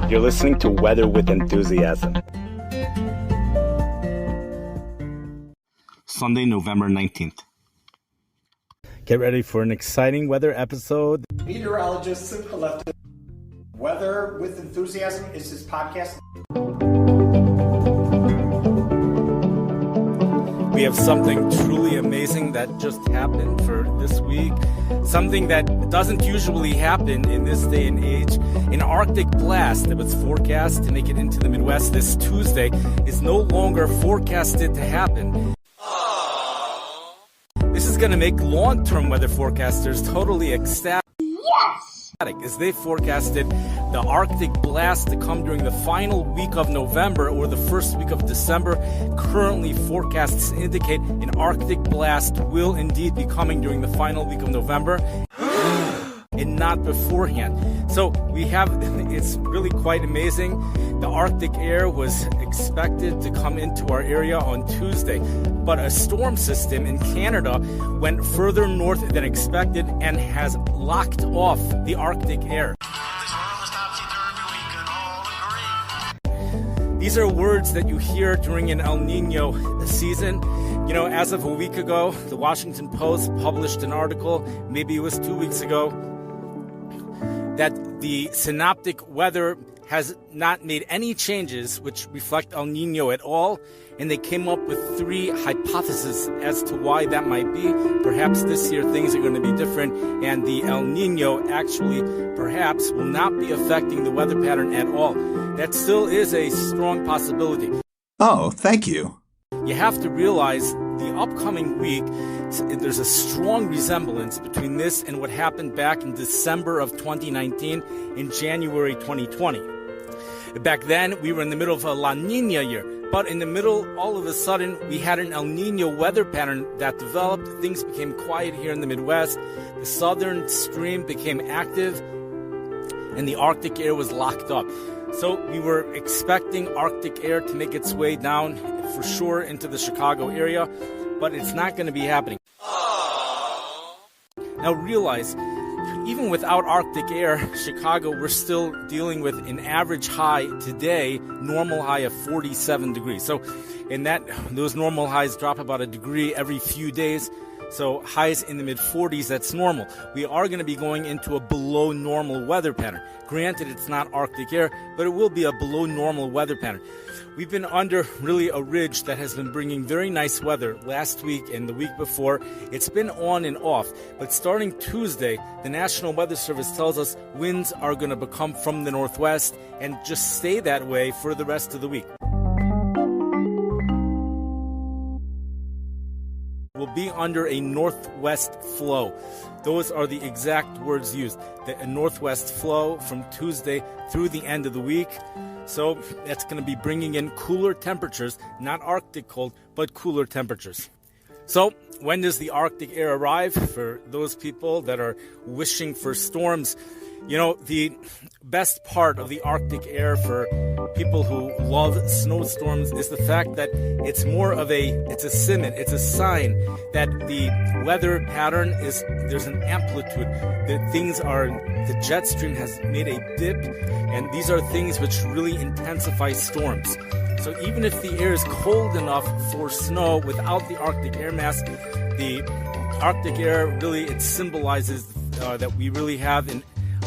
You're listening to Weather with Enthusiasm. Sunday, November 19th. Get ready for an exciting weather episode. Meteorologists have collected. Weather with Enthusiasm is his podcast. We have something truly amazing that just happened for this week. Something that doesn't usually happen in this day and age. An Arctic blast that was forecast to make it into the Midwest this Tuesday is no longer forecasted to happen. This is going to make long-term weather forecasters totally ecstatic. As they forecasted the Arctic blast to come during the final week of November or the first week of December. Currently, forecasts indicate an Arctic blast will indeed be coming during the final week of November and not beforehand. So it's really quite amazing. The Arctic air was expected to come into our area on Tuesday, but a storm system in Canada went further north than expected and has locked off the Arctic air. These are words that you hear during an El Nino season. You know, as of a week ago, the Washinton Post published an article, maybe it was 2 weeks ago, that the synoptic weather has not made any changes which reflect El Nino at all, and they came up with 3 hypotheses as to why that might be. Perhaps this year things are going to be different, and the El Nino actually perhaps will not be affecting the weather pattern at all. That still is a strong possibility. Oh, thank you. You have to realize the upcoming week, there's a strong resemblance between this and what happened back in December of 2019 and January 2020. Back then, we were in the middle of a La Nina year, but in the middle, all of a sudden, we had an El Nino weather pattern that developed. Things became quiet here in the Midwest. The southern stream became active, and the Arctic air was locked up. So we were expecting Arctic air to make its way down for sure into the Chicago area, but it's not going to be happening. Now realize, even without Arctic air, Chicago, we're still dealing with an average high today, normal high of 47 degrees. So those normal highs drop about a degree every few days. So highs in the mid-40s, that's normal. We are going to be going into a below normal weather pattern. Granted, it's not Arctic air, but it will be a below normal weather pattern. We've been under really a ridge that has been bringing very nice weather last week and the week before. It's been on and off, but starting Tuesday, the National Weather Service tells us winds are going to become from the northwest and just stay that way for the rest of the week. Will be under a northwest flow. Those are the exact words used. A northwest flow from Tuesday through the end of the week. So that's going to be bringing in cooler temperatures, not Arctic cold, but cooler temperatures. So when does the Arctic air arrive? For those people that are wishing for storms, you know, the best part of the Arctic air for people who love snowstorms is the fact that it's a sign that the weather pattern there's an amplitude. The jet stream has made a dip, and these are things which really intensify storms. So even if the air is cold enough for snow without the Arctic air mass, the Arctic air really, it symbolizes that we really have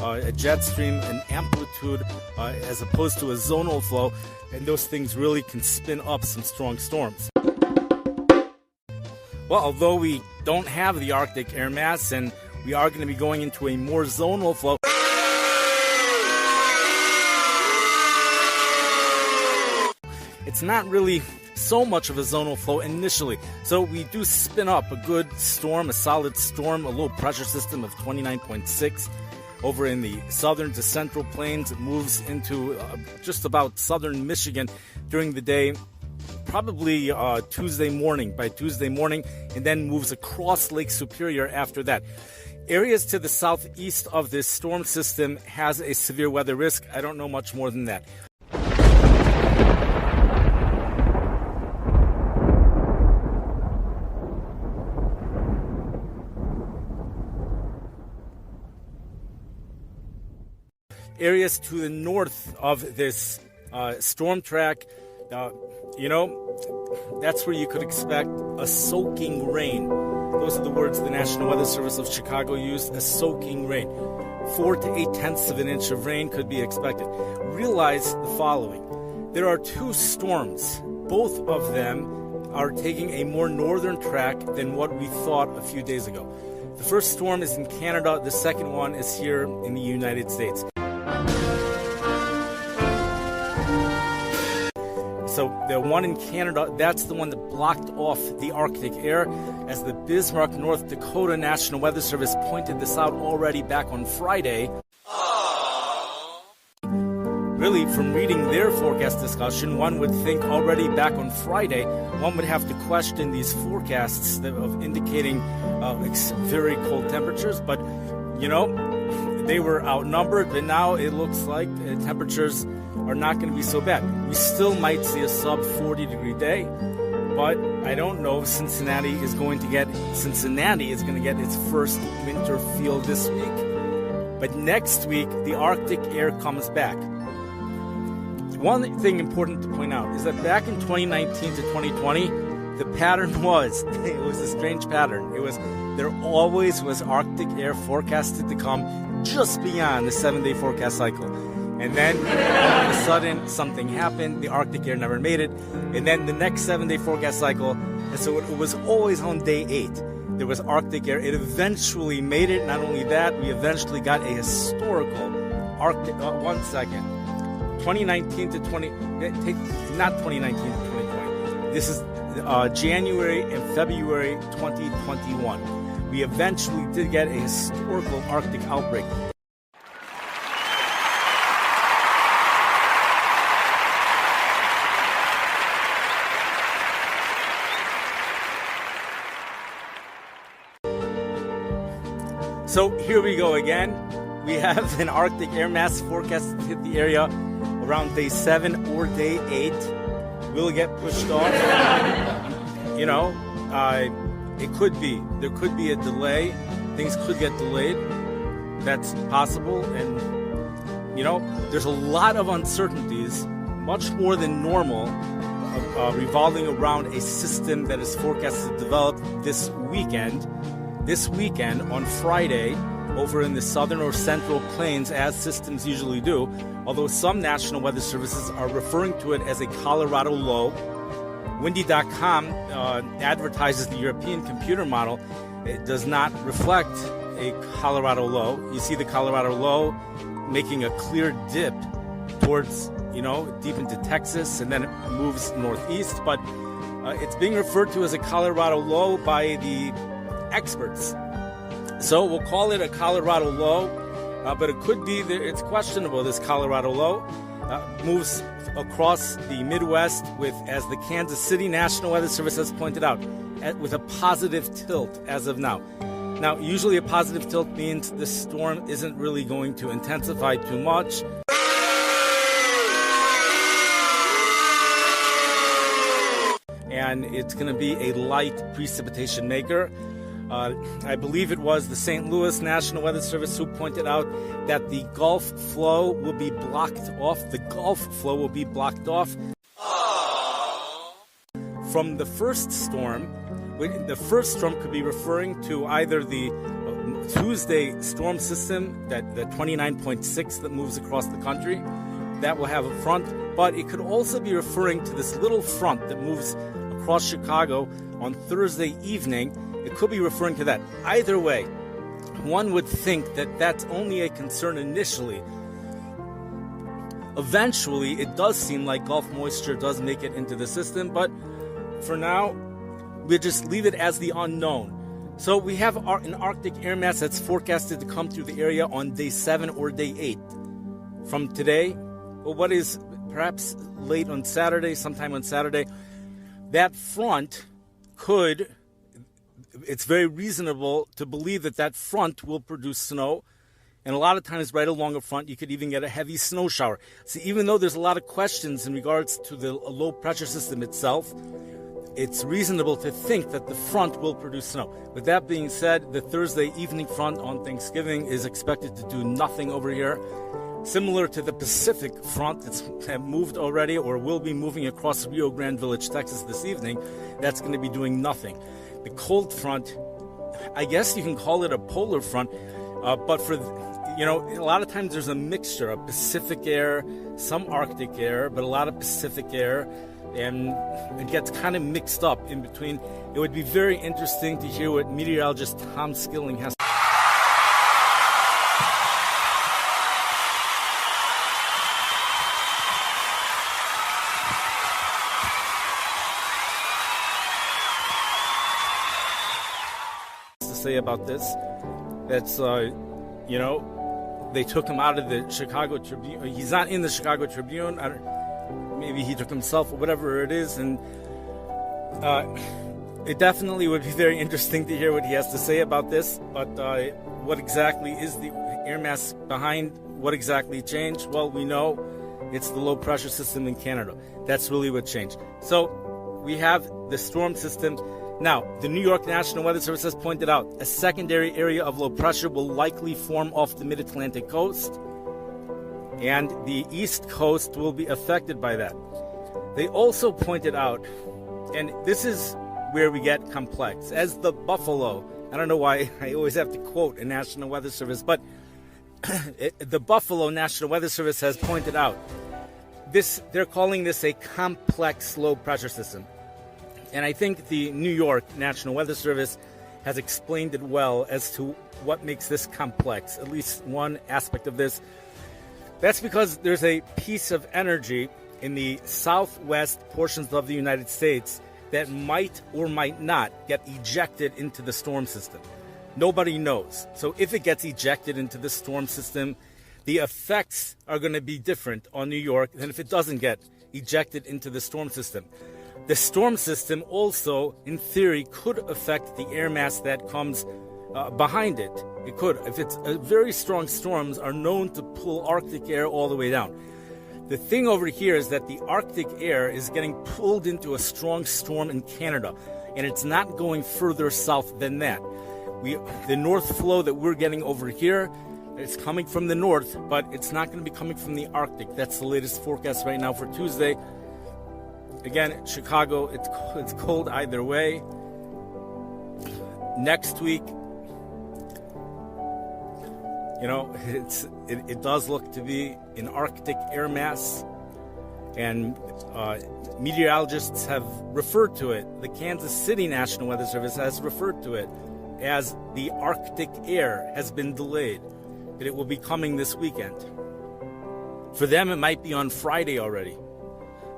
a jet stream, an amplitude, as opposed to a zonal flow, and those things really can spin up some strong storms. Well, although we don't have the Arctic air mass and we are going to be going into a more zonal flow, it's not really so much of a zonal flow initially. So we do spin up a good storm, a solid storm, a low pressure system of 29.6. Over in the southern to central plains. It moves into just about southern Michigan during the day, probably Tuesday morning, and then moves across Lake Superior after that. Areas to the southeast of this storm system has a severe weather risk. I don't know much more than that. areas to the north of this storm track, that's where you could expect a soaking rain. Those are the words the National Weather Service of Chicago used, a soaking rain. 4 to 8/10 of an inch of rain could be expected. Realize the following. There are two storms. Both of them are taking a more northern track than what we thought a few days ago. The first storm is in Canada. The second one is here in the United States. So the one in Canada, that's the one that blocked off the Arctic air. As the Bismark, North Dakota National Weather Service pointed this out already back on Friday. Really, from reading their forecast discussion, one would think already back on Friday, one would have to question these forecasts of indicating very cold temperatures. But, they were outnumbered, but now it looks like temperatures are not going to be so bad. We still might see a sub 40 degree day, but I don't know if Cincinnati is going to get its first winter feel this week. But next week, the Arctic air comes back. One thing important to point out is that back in 2019 to 2020, the pattern it was a strange pattern. There always was Arctic air forecasted to come just beyond the 7-day forecast cycle. And then all of a sudden something happened, the Arctic air never made it, and then the next 7-day forecast cycle, and so it was always on day 8. There was Arctic air. It eventually made it. Not only that, we eventually got a historical Arctic, 2019 to 20, not 2019 to 2020. This is January and February 2021. We eventually did get a historical Arctic outbreak. So here we go again. We have an Arctic air mass forecasted to hit the area around day 7 or day 8. Will it get pushed off? It could be. There could be a delay. Things could get delayed. That's possible. And, there's a lot of uncertainties, much more than normal, revolving around a system that is forecasted to develop this weekend on Friday over in the southern or central plains, as systems usually do, although some national weather services are referring to it as a Colorado low. Windy.com advertises the European computer model. It does not reflect a Colorado low. You see the Colorado low making a clear dip towards, deep into Texas, and then it moves northeast, but it's being referred to as a Colorado low by the experts. So we'll call it a Colorado low, but it could be that it's questionable. This Colorado low moves across the Midwest as the Kansas City National Weather Service has pointed out, with a positive tilt as of now. Now, usually a positive tilt means the storm isn't really going to intensify too much. And it's going to be a light precipitation maker. I believe it was the St. Louis National Weather Service who pointed out that the Gulf flow will be blocked off. The Gulf flow will be blocked off from the first storm. The first storm could be referring to either the Tuesday storm system, the 29.6 that moves across the country. That will have a front, but it could also be referring to this little front that moves across Chicago on Thursday evening. It could be referring to that. Either way, one would think that that's only a concern initially. Eventually, it does seem like Gulf moisture does make it into the system, but for now, we'll just leave it as the unknown. So we have an Arctic air mass that's forecasted to come through the area on day 7 or day 8. From today, or what is perhaps late on Saturday, sometime on Saturday, that front it's very reasonable to believe that front will produce snow. And a lot of times right along the front, you could even get a heavy snow shower. See, even though there's a lot of questions in regards to the low pressure system itself, it's reasonable to think that the front will produce snow. With that being said, the Thursday evening front on Thanksgiving is expected to do nothing over here. similar to the Pacific front that's moved already or will be moving across Rio Grande Village, Texas this evening. That's going to be doing nothing. The cold front, I guess you can call it a polar front, but for, a lot of times there's a mixture of Pacific air, some Arctic air, but a lot of Pacific air, and it gets kind of mixed up in between. It would be very interesting to hear what meteorologist Tom Skilling has to say about this. That's, they took him out of the Chicago Tribune. He's not in the Chicago Tribune. Maybe he took himself or whatever it is. And it definitely would be very interesting to hear what he has to say about this. But what exactly is the air mass behind? What exactly changed? Well, we know it's the low pressure system in Canada. That's really what changed. So we have the storm system. Now, the New York National Weather Service has pointed out a secondary area of low pressure will likely form off the mid-Atlantic coast, and the East Coast will be affected by that. They also pointed out, and this is where we get complex, as the Buffalo, I don't know why I always have to quote a National Weather Service, but the Buffalo National Weather Service has pointed out, they're calling this a complex low pressure system. And I think the New York National Weather Service has explained it well as to what makes this complex, at least one aspect of this. That's because there's a piece of energy in the southwest portions of the United States that might or might not get ejected into the storm system. Nobody knows. So if it gets ejected into the storm system, the effects are going to be different on New York than if it doesn't get ejected into the storm system. The storm system also, in theory, could affect the air mass that comes behind it. It could. If it's very strong storms are known to pull Arctic air all the way down. The thing over here is that the Arctic air is getting pulled into a strong storm in Canada, and it's not going further south than that. The north flow that we're getting over here, it's coming from the north, but it's not going to be coming from the Arctic. That's the latest forecast right now for Tuesday. Again, Chicago, it's cold either way. Next week, it does look to be an Arctic air mass, and meteorologists have referred to it. The Kansas City National Weather Service has referred to it as the Arctic air has been delayed, that it will be coming this weekend. For them, it might be on Friday already.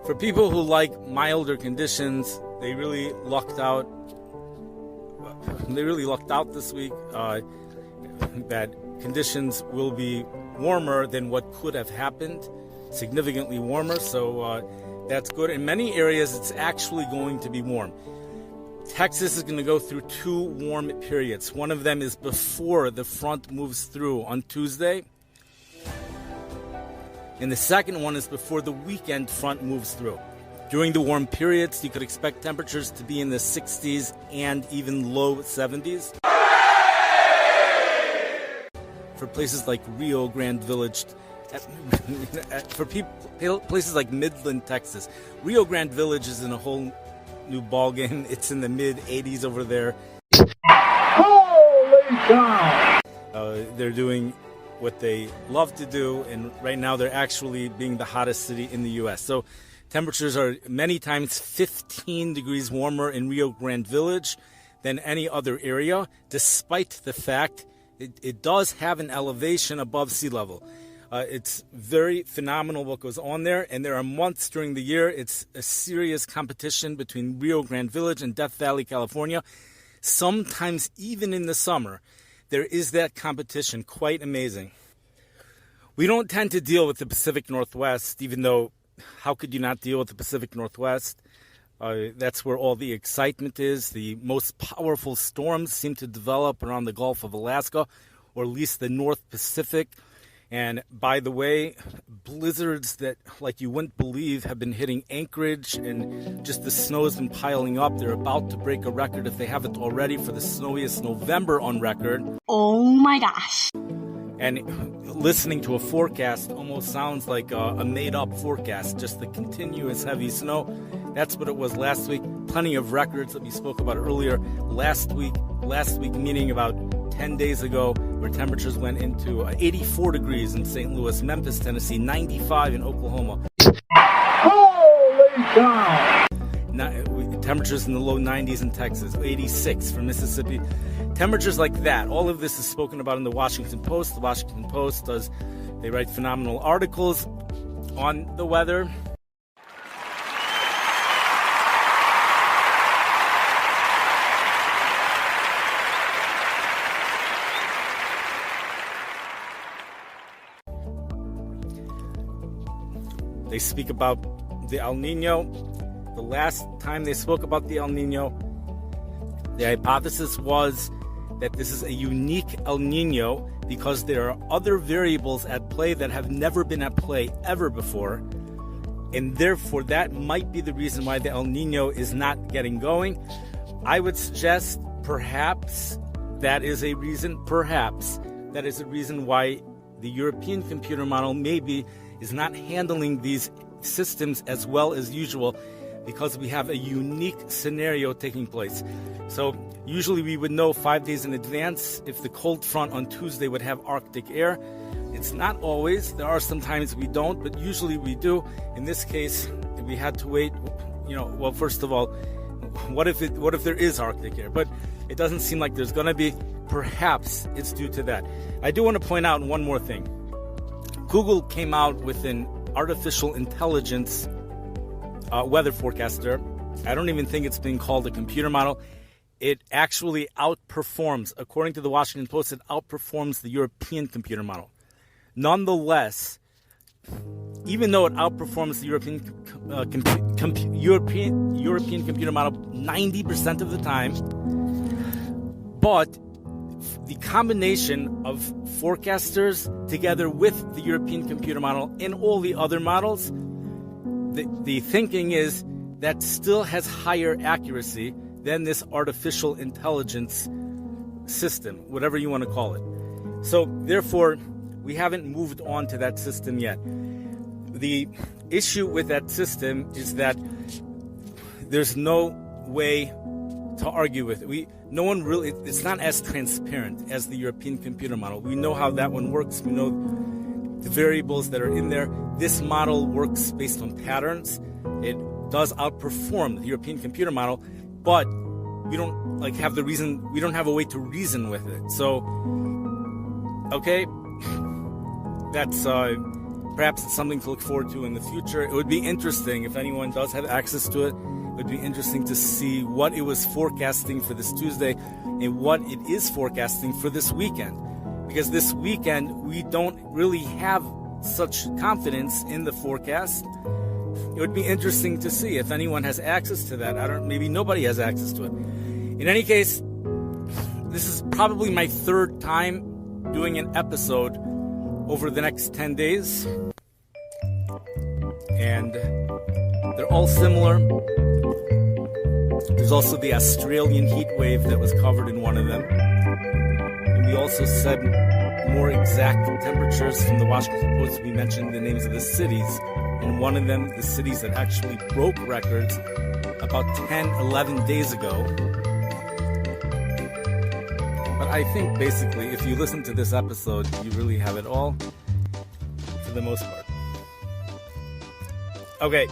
For people who like milder conditions, they really lucked out. This week. That conditions will be warmer than what could have happened, significantly warmer. So that's good. In many areas, it's actually going to be warm. Texas is going to go through 2 warm periods. One of them is before the front moves through on Tuesday. And the second one is before the weekend front moves through. During the warm periods, you could expect temperatures to be in the 60s and even low 70s. For places like Rio Grande Village, for places like Midland, Texas, Rio Grande Village is in a whole new ballgame. It's in the mid-80s over there. Holy cow! They're doing what they love to do, and right now they're actually being the hottest city in the U.S. So temperatures are many times 15 degrees warmer in Rio Grande Village than any other area, despite the fact it does have an elevation above sea level. It's very phenomenal what goes on there, and there are months during the year. It's a serious competition between Rio Grande Village and Death Valley, California. Sometimes even in the summer, there is that competition. Quite amazing. We don't tend to deal with the Pacific Northwest, even though how could you not deal with the Pacific Northwest? That's where all the excitement is. The most powerful storms seem to develop around the Gulf of Alaska, or at least the North Pacific. And by the way, blizzards that, like you wouldn't believe, have been hitting Anchorage, and just the snow has been piling up. They're about to break a record, if they haven't already, for the snowiest November on record. Oh my gosh. And listening to a forecast almost sounds like a made-up forecast, just the continuous heavy snow. That's what it was last week. Plenty of records that we spoke about earlier. Last week meaning about 10 days ago, where temperatures went into 84 degrees in St. Louis, Memphis, Tennessee, 95 in Oklahoma. Holy cow! Temperatures in the low 90s in Texas, 86 for Mississippi. Temperatures like that. All of this is spoken about in the Washinton Post. The Washinton Post they write phenomenal articles on the weather. They speak about the El Nino. The last time they spoke about the El Nino, the hypothesis was that this is a unique El Nino because there are other variables at play that have never been at play ever before. And therefore, that might be the reason why the El Nino is not getting going. I would suggest perhaps that is a reason. Perhaps that is a reason why the European computer model maybe is not handling these systems as well as usual, because we have a unique scenario taking place. So usually we would know 5 days in advance if the cold front on Tuesday would have Arctic air. It's not always. There are some times we don't, but usually we do. In this case, we had to wait. Well, first of all, what if there is Arctic air? But it doesn't seem like there's going to be. Perhaps it's due to that. I do want to point out one more thing. Google came out with an artificial intelligence weather forecaster. I don't even think it's being called a computer model. It actually outperforms, according to the Washington Post, it outperforms the European computer model. Nonetheless, even though it outperforms the European computer model 90% of the time, but the combination of forecasters together with the European computer model and all the other models, the thinking is that still has higher accuracy than this artificial intelligence system, whatever you want to call it. So therefore, we haven't moved on to that system yet. The issue with that system is that there's no way to argue with it. It's not as transparent as the European computer model. We know how that one works. We know the variables that are in there. This model works based on patterns. It does outperform the European computer model, but we don't have the reason. We don't have a way to reason with it. So, okay, that's perhaps it's something to look forward to in the future. It would be interesting if anyone does have access to it. It would be interesting to see what it was forecasting for this Tuesday and what it is forecasting for this weekend. Because this weekend, we don't really have such confidence in the forecast. It would be interesting to see if anyone has access to that. Maybe nobody has access to it. In any case, this is probably my third time doing an episode over the next 10 days. And they're all similar. There's also the Australian heat wave that was covered in one of them. And we also said more exact temperatures from the Washington Post. We mentioned the names of the cities. And one of them, the cities that actually broke records about 10, 11 days ago. But I think basically, if you listen to this episode, you really have it all for the most part. Okay.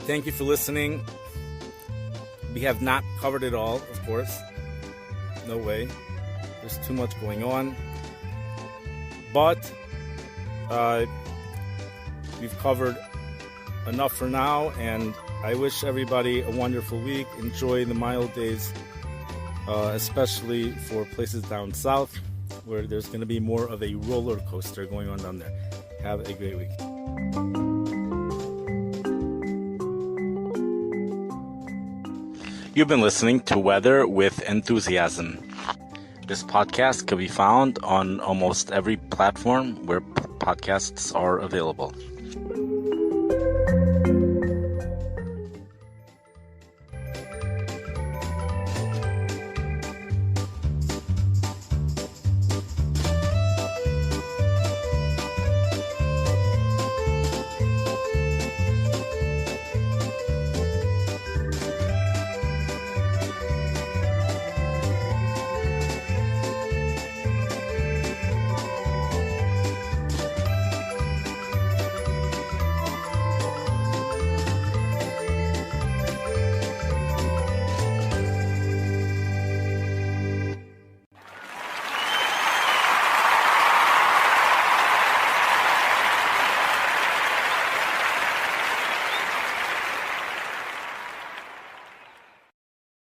Thank you for listening. We have not covered it all, of course. No way. There's too much going on. But we've covered enough for now, and I wish everybody a wonderful week. Enjoy the mild days, especially for places down south where there's going to be more of a roller coaster going on down there. Have a great week. You've been listening to Weather with Enthusiasm. This podcast can be found on almost every platform where podcasts are available.